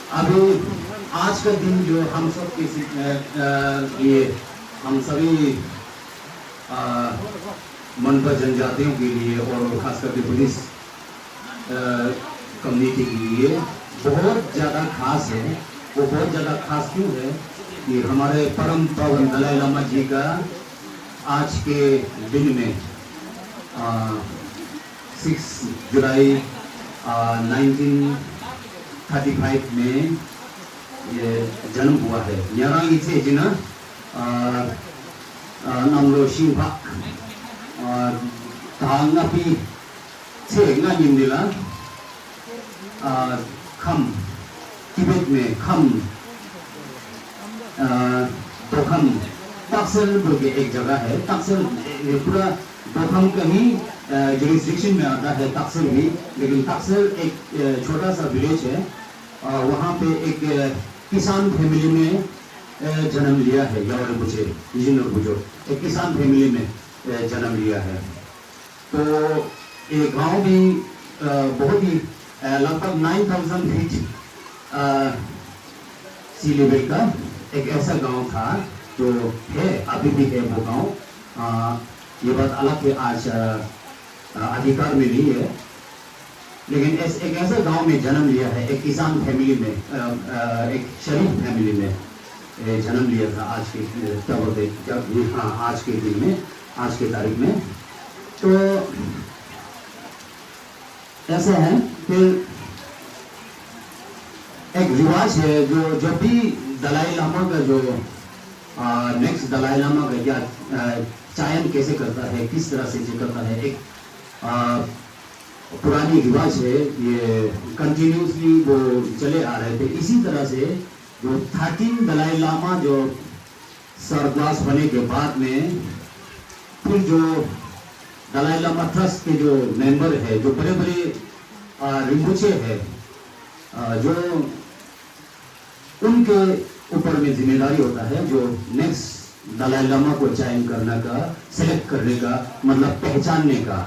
अभी आज का दिन जो हम सब के लिए, हम सभी मनपा जनजातियों के लिए और खास करके पुलिस कम्युनिटी के लिए बहुत ज़्यादा खास है। वो बहुत ज़्यादा खास क्यों है कि हमारे परम पावन दलाई लामा जी का आज के दिन में 6 जुलाई 1935 में ये जन्म हुआ है। न्यारांग इसे जिना नामलो शिवा तांगापी छे इंदिला खम तिब्बत में खम दोखम तक्सल बोल के एक जगह है। तक्सल पूरा दोखम का ही जुरिस्डिक्शन में आता है तक्सल भी, लेकिन तक्सल एक छोटा सा विलेज है। वहाँ पे एक किसान फैमिली में जन्म लिया है। यावर बुझे बुझो एक किसान फैमिली में जन्म लिया है। तो ये गांव भी बहुत ही लगभग 9000 फीट सी लेवल का एक ऐसा गांव था जो है, अभी भी है वो गांव। ये बात अलग है, आज अधिकार में नहीं है, लेकिन एक ऐसे गांव में जन्म लिया है, एक किसान फैमिली में, एक शरीफ फैमिली में जन्म लिया था। आज के जब हाँ आज के दिन में, आज के तारीख में। तो ऐसा है। फिर एक रिवाज है जो जब भी दलाई लामा का जो नेक्स्ट दलाई लामा का क्या चयन कैसे करता है, किस तरह से करता है, एक पुरानी रिवाज है। ये कंटिन्यूसली वो चले आ रहे थे। इसी तरह से जो 13 दलाई लामा जो स्वर्गवास होने के बाद में फिर जो दलाई लामा ट्रस्ट के जो मेंबर है, जो बड़े बड़े रिंपोचे है, जो उनके ऊपर में जिम्मेदारी होता है जो नेक्स्ट दलाई लामा को चयन करने का, सेलेक्ट करने का, मतलब पहचानने का।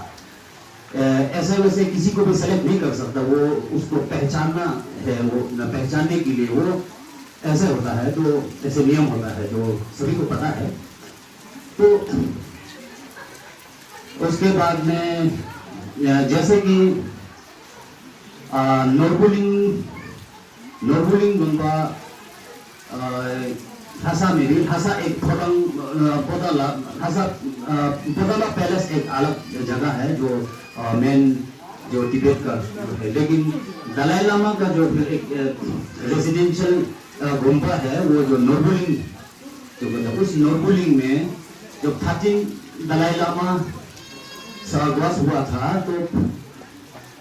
ऐसे वैसे किसी को भी सेलेक्ट नहीं कर सकता, वो उसको पहचानना है। वो पहचानने के लिए वो ऐसे होता है, तो ऐसे नियम होता है जो सभी को पता है। तो उसके बाद में जैसे कि नोरबुलिंग गुंबा हसा में भी हसा एक पोदाला पैलेस एक अलग जगह है जो मेन जो तिब्बत का है। लेकिन दलाई लामा का जो एक रेजिडेंशियल गुंबा है, वो जो नोरबुलिंग जो उस नोरबुलिंग में जो 13 दलाई लामा स्वर्गवास हुआ था, तो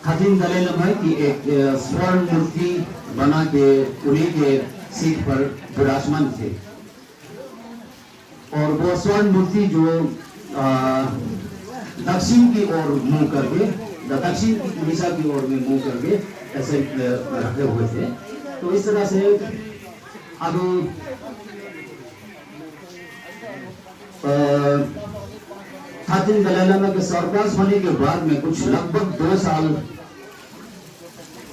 13 दलाई लामा की एक स्वर्ण मूर्ति बना के उन्हीं के सीट पर विराजमान थे। और वो स्वर्ण मूर्ति जो दक्षिण की ओर मुंह करके, दक्षिण की दिशा की ओर में मुंह करके ऐसे रखे हुए थे। तो इस तरह से अब 13 दलाई लामा के स्वर्गवास होने के बाद में कुछ लगभग 2 साल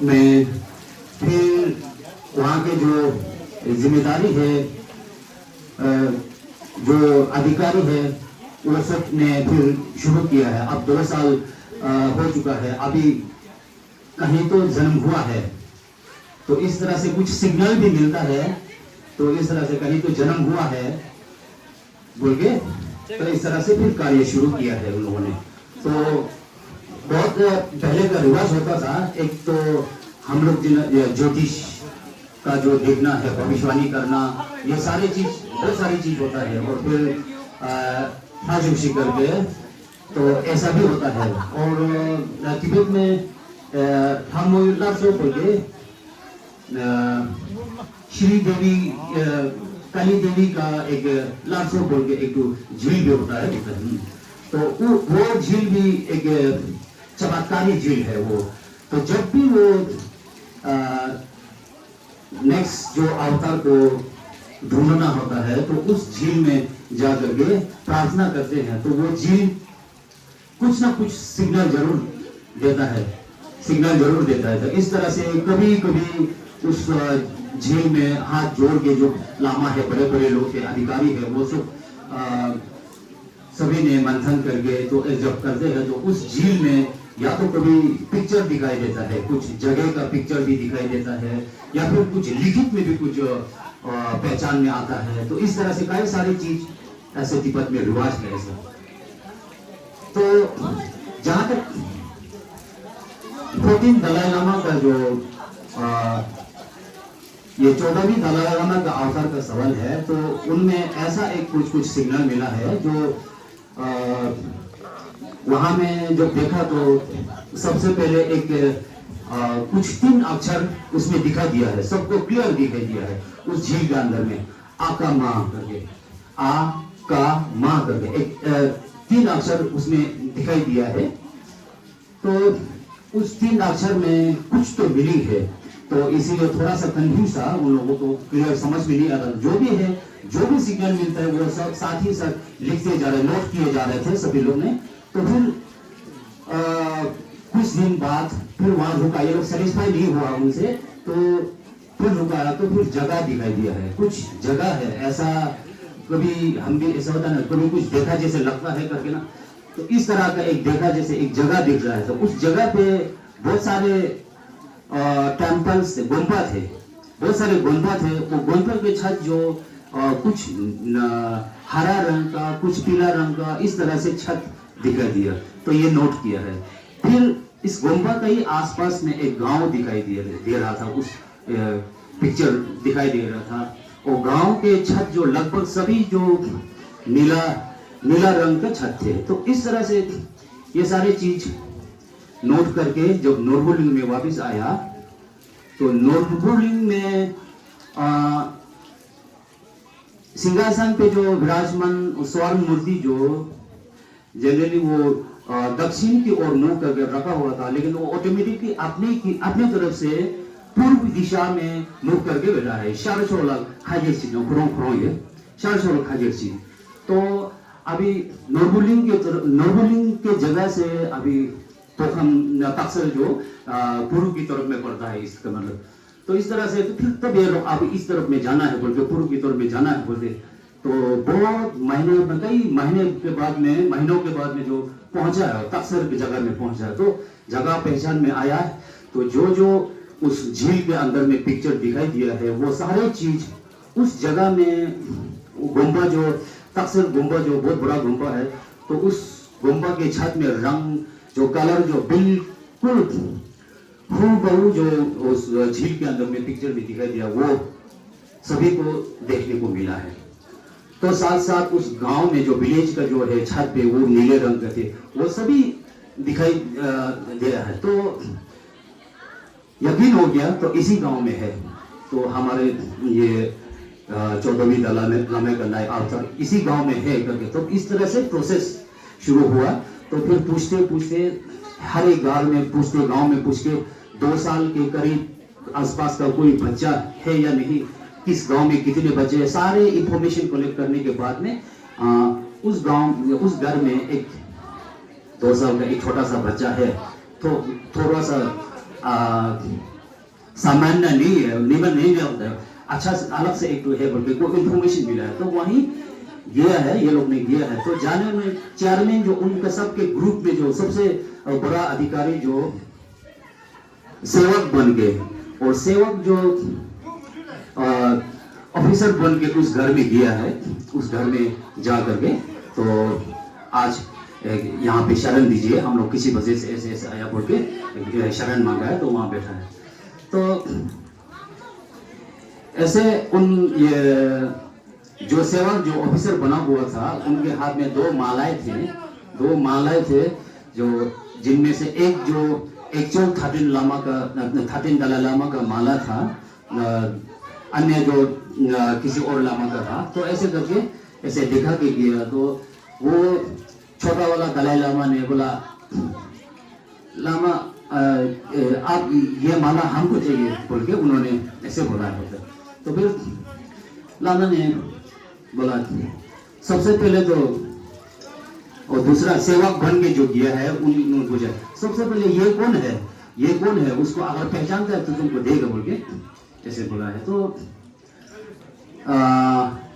में फिर वहाँ के जो जिम्मेदारी है, जो अधिकारी है, वो सब ने फिर शुरू किया है। अब 2 साल हो चुका है, अभी कहीं तो जन्म हुआ है, तो इस तरह से कुछ सिग्नल भी मिलता है। तो इस तरह से कहीं तो जन्म हुआ है बोल के, तो इस तरह से फिर कार्य शुरू किया है उन लोगों ने। तो बहुत पहले का रिवाज होता था, एक तो हम लोग ज्योतिष का जो देखना है, भविष्यवाणी करना, ये सारी चीज, बहुत सारी चीज होता है। और फिर हाजुशी करके, तो ऐसा भी होता है। और तिब्बत में हम बोल के श्री देवी काली देवी का एक लासो बोल के एक झील भी होता है। तो वो झील भी एक चमत्कारी झील है वो। तो जब भी वो नेक्स्ट जो अवतार को ढूंढना होता है, तो उस झील में जा करके प्रार्थना करते हैं, तो वो झील कुछ ना कुछ सिग्नल जरूर देता है, सिग्नल जरूर देता है। तो इस तरह से कभी कभी उस झील में हाथ जोड़ के जो लामा है, बड़े बड़े लोग है, अधिकारी है, वो सब सभी ने मंथन करके तो जब करते हैं तो उस झील में या तो कभी पिक्चर दिखाई देता है, कुछ जगह का पिक्चर भी दिखाई देता है, या फिर कुछ लिखित में भी कुछ पहचान में आता है। तो इस तरह से कई सारी चीज ऐसे तिब्बत में रिवाज है ऐसा। तो जहां तक 14 दलाई लामा का जो ये 14वीं दलाई लामा का अवतार का सवाल है, तो उनमें ऐसा एक कुछ सिग्नल मिला है जो वहां में जब देखा तो सबसे पहले एक कुछ 3 अक्षर उसमें दिखाई दिया है, सबको क्लियर दिखाई दिया है उस झील के अंदर में, आ का मा करके, आ का मा करके एक 3 अक्षर उसमें दिखाई दिया है। तो उस 3 अक्षर में कुछ तो मिली है, तो इसीलिए थोड़ा सा कंफ्यूज था उन लोगों को, क्लियर समझ में नहीं आता। जो भी है, जो भी सिग्नल मिलता है वो सब साथ ही साथ लिखते जा रहे, नोट किए जा रहे थे सभी लोग ने। तो फिर कुछ दिन बाद फिर वहां रुका, ये लोग सेटिस्फाई नहीं हुआ उनसे, तो फिर रुका, तो फिर जगह दिखाई दिया है, कुछ जगह है ऐसा, कभी हम भी ऐसा होता है ना, कभी कुछ देखा जैसे लगता है करके ना, तो इस तरह का एक देखा जैसे एक जगह दिख रहा है। तो उस जगह पे बहुत सारे टेम्पल्स, गुम्बा थे, बहुत सारे गुम्बा थे। वो गुम्बा के छत जो कुछ हरा रंग का, कुछ पीला रंग का, इस तरह से छत दिखाई दिया, तो ये नोट किया है। फिर इस गुम्बा का ही आसपास में एक गांव दिखाई दे रहा था, उस पिक्चर दिखाई दे रहा था। और गांव के छत जो लगभग सभी जो नीला रंग का छत थे। तो इस तरह से ये सारी चीज नोट करके जब नोर्बुलिंग में वापस आया, तो नोर्बुलिंग में सिंहासन पे जो विराजमान स्वर्ण मूर्ति जो जनरली वो दक्षिण की ओर मुंह करके रखा हुआ था, लेकिन वो ऑटोमेटिकली अपने तरफ से पूर्व दिशा में मुंह करके बैठा है। तो अभी नोर्बुलिंग के जगह से अभी तो हम तक्सर जो पूर्व की तरफ में पड़ता है, इसका मतलब। तो इस तरह से फिर तब ये लोग अभी इस तरफ में जाना है बोलते, पूर्व की तरफ में जाना है बोलते। तो बहुत कई महीनों के बाद में जो पहुंचा है तक्सर की जगह में पहुंचा है, तो जगह पहचान में आया है। तो जो उस झील के अंदर में पिक्चर दिखाई दिया है, वो सारे चीज उस जगह में गुम्बा जो तक्सर गुम्बा जो बहुत बड़ा गुम्बा है, तो उस गुम्बा के छत में रंग जो कलर जो बिल्कुल हूबहू जो उस झील के अंदर में पिक्चर में दिखाई दिया, वो सभी को देखने को मिला है। तो साथ साथ उस गांव में जो विलेज का जो है छत पे वो नीले रंग के थे, वो सभी दिखाई दे रहा है। तो यकीन हो गया तो इसी गांव में है। तो हमारे ये 14वीं दलाई लामा का नया अवतार इसी गांव में है करके, तो इस तरह से प्रोसेस शुरू हुआ। तो फिर पूछते हर एक गांव में पूछ के 2 साल के करीब आसपास का कोई बच्चा है या नहीं, किस गांव में कितने बच्चे हैं, सारे इंफॉर्मेशन कलेक्ट करने के बाद में उस घर में एक 2 साल का एक छोटा सा बच्चा है। तो थोड़ा सा सामान्य नहीं है, निमन नहीं होता है, अच्छा अलग से एक तो है बोल के कोई इंफॉर्मेशन मिला है, तो वहीं गया है, ये लोग ने गया है। तो जाने में चेयरमैन जो उनका सबके ग्रुप में जो सबसे बड़ा अधिकारी जो सेवक बन गए, और सेवक जो ऑफिसर बन के उस घर में गया है, उस घर में जा करके तो आज यहाँ पे शरण दीजिए, हम लोग किसी वजह से ऐसे आया बोल के शरण मांगा है, तो वहां बैठा है। तो ऐसे ये जो सेवक जो ऑफिसर बना हुआ था, उनके हाथ में 2 मालाएं थे जो जिनमें से एक जो एक्चुअल 13 दलाई लामा का माला था, अन्य जो किसी और लामा का था। तो ऐसे करके ऐसे दिखा के किया, तो वो छोटा वाला दलाई लामा ने बोला, लामा आप ये माला हमको चाहिए बोल के उन्होंने ऐसे बोला है। तो फिर लामा ने बोला सबसे पहले तो, और दूसरा सेवक बन के जो किया है उन्होंने पूछा सबसे पहले ये कौन है, उसको अगर पहचानता है तो तुमको देगा बोल के जैसे बोला है। तो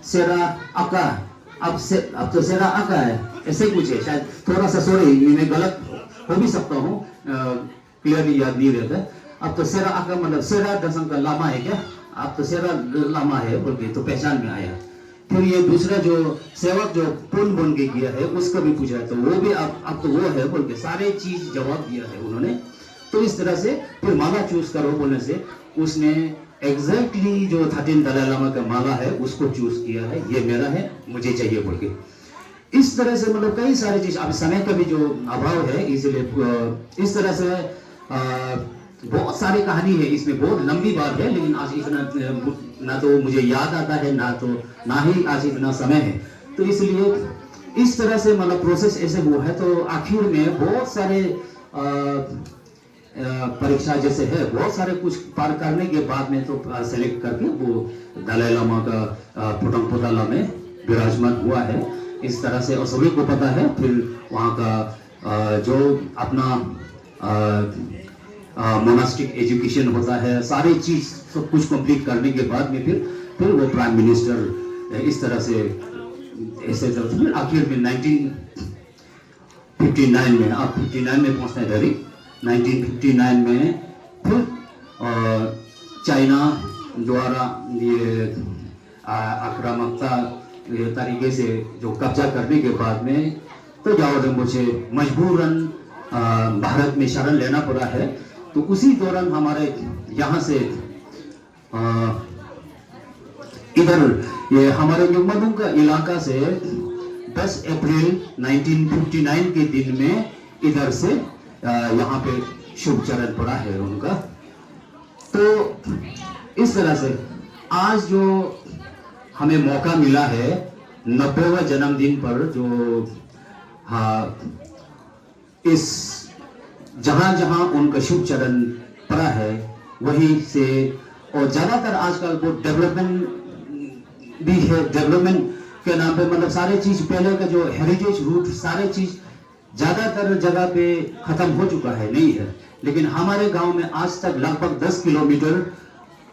सेरा आका, अब तो सेरा आका है, ऐसे कुछ है शायद, थोड़ा सा सॉरी मैं गलत हो भी सकता हूँ, क्लियरली याद नहीं रहता। अब तो सेरा आका मतलब सेरा दसम का लामा है क्या, अब तो सेरा लामा है बोल के तो पहचान में आया। फिर ये दूसरा जो सेवक जो पुन बन के किया है उसका भी पूछा है, तो वो भी अब तो वो है बोल के सारे चीज जवाब दिया है उन्होंने। तो इस तरह से फिर माला चूज करो बोलने से उसने एग्जैक्टली जो 13 दलाई लामा का माला है उसको चूज किया है, ये मेरा है, मुझे चाहिए बोल के। इस तरह से मतलब कई सारी चीज, अब समय का भी जो अभाव है इसलिए इस तरह से बहुत सारी कहानी है इसमें, बहुत लंबी बात है, लेकिन आज इतना ना तो मुझे याद आता है ना ही आज इतना समय है, तो इसलिए इस तरह से मतलब प्रोसेस ऐसे हुआ है। तो आखिर में बहुत सारे परीक्षा जैसे है, बहुत सारे कुछ पार करने के बाद में तो सेलेक्ट करके वो दलाई लामा का पुटंगपोताला में विराजमान हुआ है। इस तरह से और सभी को पता है। फिर वहाँ का जो अपना मोनास्टिक एजुकेशन होता है, सारी चीज सब कुछ कंप्लीट करने के बाद में फिर वो प्राइम मिनिस्टर इस तरह से ऐसे फिर आखिर में 1959 में, अब 59 में पहुंचते हैं डायरेक्ट 1959 में फिर चाइना द्वारा ये आक्रामकता तरीके से जो कब्जा करने के बाद में तो जाओ रिम्पोछे मजबूरन भारत में शरण लेना पड़ा है। तो उसी दौरान हमारे यहाँ से इधर ये हमारे युगमदुंग का इलाका से 10 अप्रैल 1959 के दिन में इधर से यहाँ पे शुभ चरण पड़ा है उनका। तो इस तरह से आज जो हमें मौका मिला है 90वें जन्मदिन पर, जो इस जहां जहां उनका शुभ चरण पड़ा है वहीं से, और ज्यादातर आजकल वो डेवलपमेंट भी है, डेवलपमेंट के नाम पे मतलब सारे चीज पहले का जो हेरिटेज रूट सारे चीज ज्यादातर जगह पे खत्म हो चुका है, नहीं है। लेकिन हमारे गांव में आज तक लगभग 10 किलोमीटर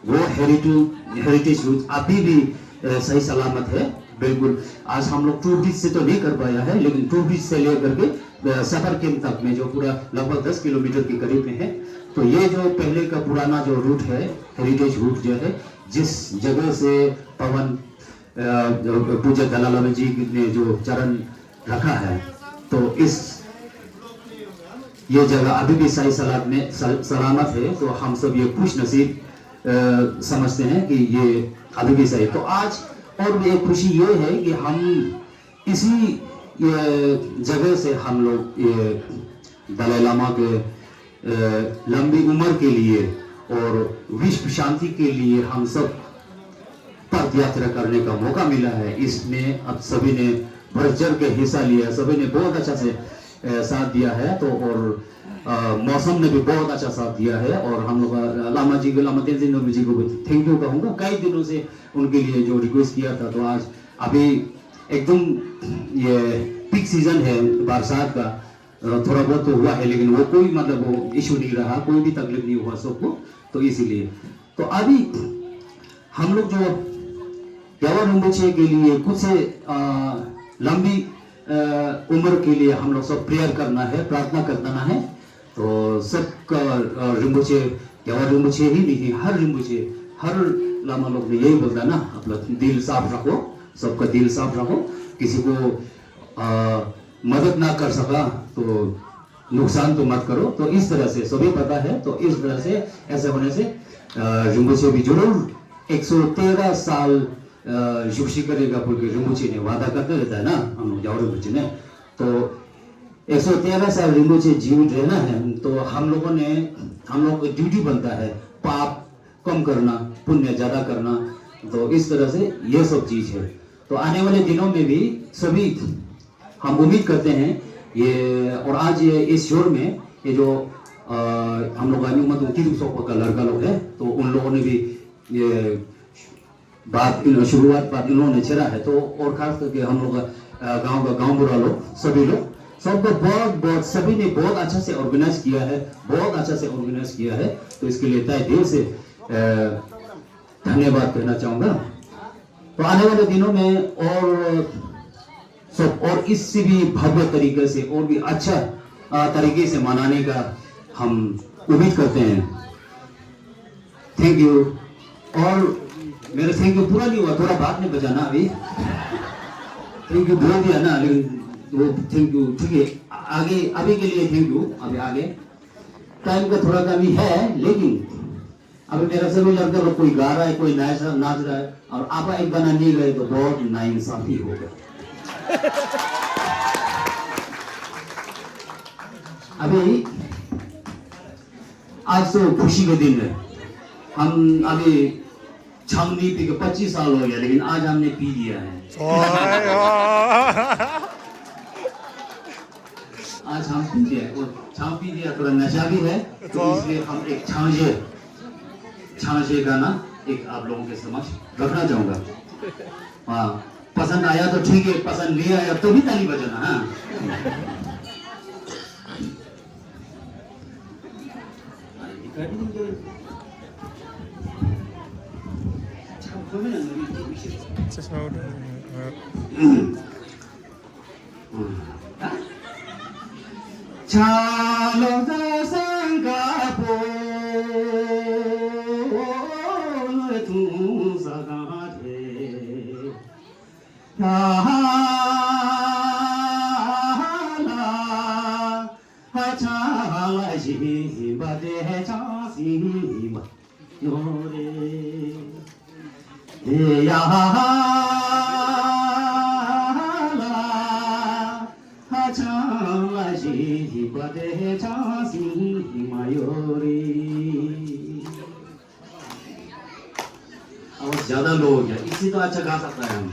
वो हेरिटेज रूट अभी भी सही सलामत है बिल्कुल। आज हम लोग टू ब्रिज से तो नहीं कर पाया है, लेकिन टू ब्रिज से लेकर के सफर कैंप तक में जो पूरा लगभग 10 किलोमीटर के करीब में है। तो ये जो पहले का पुराना जो रूट है, हेरिटेज रूट जो है, जिस जगह से पवन पूज्य दलाई लामा जी ने जो चरण रखा है, तो इस ये जगह अभी भी सही सलामत है। तो हम सब ये खुश नसीब समझते हैं कि ये अभी भी सही। तो आज और भी एक खुशी ये है कि हम इसी जगह से हम लोग ये दलाई लामा के लंबी उम्र के लिए और विश्व शांति के लिए हम सब पद यात्रा करने का मौका मिला है। इसमें अब सभी ने बढ़ चढ़ के हिस्सा लिया, सभी ने बहुत अच्छा से साथ दिया है। तो और मौसम ने भी बहुत अच्छा साथ दिया है, और हम लोग लामा जी को, लामा तेंजिन नोर्बू जी को थैंक यू कहूँगा। कई दिनों से उनके लिए जो रिक्वेस्ट किया था, तो आज अभी एकदम ये पीक सीजन है बरसात का, थोड़ा बहुत तो हुआ है, लेकिन वो कोई मतलब वो इशू नहीं रहा, कोई भी तकलीफ नहीं हुआ सबको। तो इसीलिए तो अभी हम लोग जो ग्यावा रिम्पोछे के लिए कुछ लंबी उम्र के लिए हम लोग सब प्रेयर करना है, प्रार्थना करना है। तो सबका रिम्पोछे ग्यावा रिम्पोछे ही नहीं, हर रिम्पोछे हर लामा लोग ने यही बोलता ना, अपना दिल साफ रखो, सबका दिल साफ रखो, किसी को मदद ना कर सका तो नुकसान तो मत करो। तो इस तरह से सभी पता है। तो इस तरह से ऐसे होने से रिम्पोछे भी जरूर 113 साल शुभ करेगा बोल के रिम्पोछे ने वादा करते रहता है ना हम लोग ग्यावा रिम्पोछे ने। तो 113 साल रिम्पोछे जीवित रहना है, तो हम लोग ड्यूटी बनता है पाप कम करना, पुण्य ज्यादा करना। तो इस तरह से ये सब चीज है। तो आने वाले दिनों में भी सभी हम उम्मीद करते हैं ये, और आज ये इस शोर में ये जो हम लोग का लड़का लोग है, तो उन लोगों ने भी ये बात शुरुआत बात इन्होंने छेड़ा है। तो और खास करके हम लोग गांव बुरा लोग सभी लोग सबको बहुत सभी ने बहुत अच्छा से ऑर्गेनाइज किया है, बहुत अच्छा से ऑर्गेनाइज किया है। तो इसके लिए तहे दिल से धन्यवाद कहना चाहूँगा। तो आने वाले दिनों में और इससे भी भव्य तरीके से और भी अच्छा तरीके से मनाने का हम उम्मीद करते हैं। Thank you. और मेरा थैंक यू पूरा नहीं हुआ, थोड़ा बाद में बजाना अभी। थैंक यू बोल दिया ना, लेकिन वो थैंक यू ठीक है, आगे अभी के लिए थैंक यू। अभी आगे टाइम का थोड़ा कमी है, लेकिन अभी मेरा सभी लड़का लोग कोई गा रहा है, कोई नाच रहा है, और आप एक गाना नहीं गए तो बहुत नाइंसाफी होगा। अभी आज तो खुशी का दिन है। हम अभी छावनी पी के 25 साल हो गया, लेकिन आज हमने पी लिया है। आज हम पी लिया, और छाव पी लिया, थोड़ा नशा भी है, तो इसलिए हम एक छांझे गाना एक आप लोगों के समक्ष रखना चाहूंगा। हाँ, पसंद आया तो ठीक है, पसंद नहीं आया तो भी ताली बजाना। हाँ, Chalo da Singapore tu sagade hala chala ji bade chasi ma yore ya बदे झांसी मयूरी। और ज्यादा लो हो गया, इसी तो अच्छा गा सकता है हम।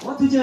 What did you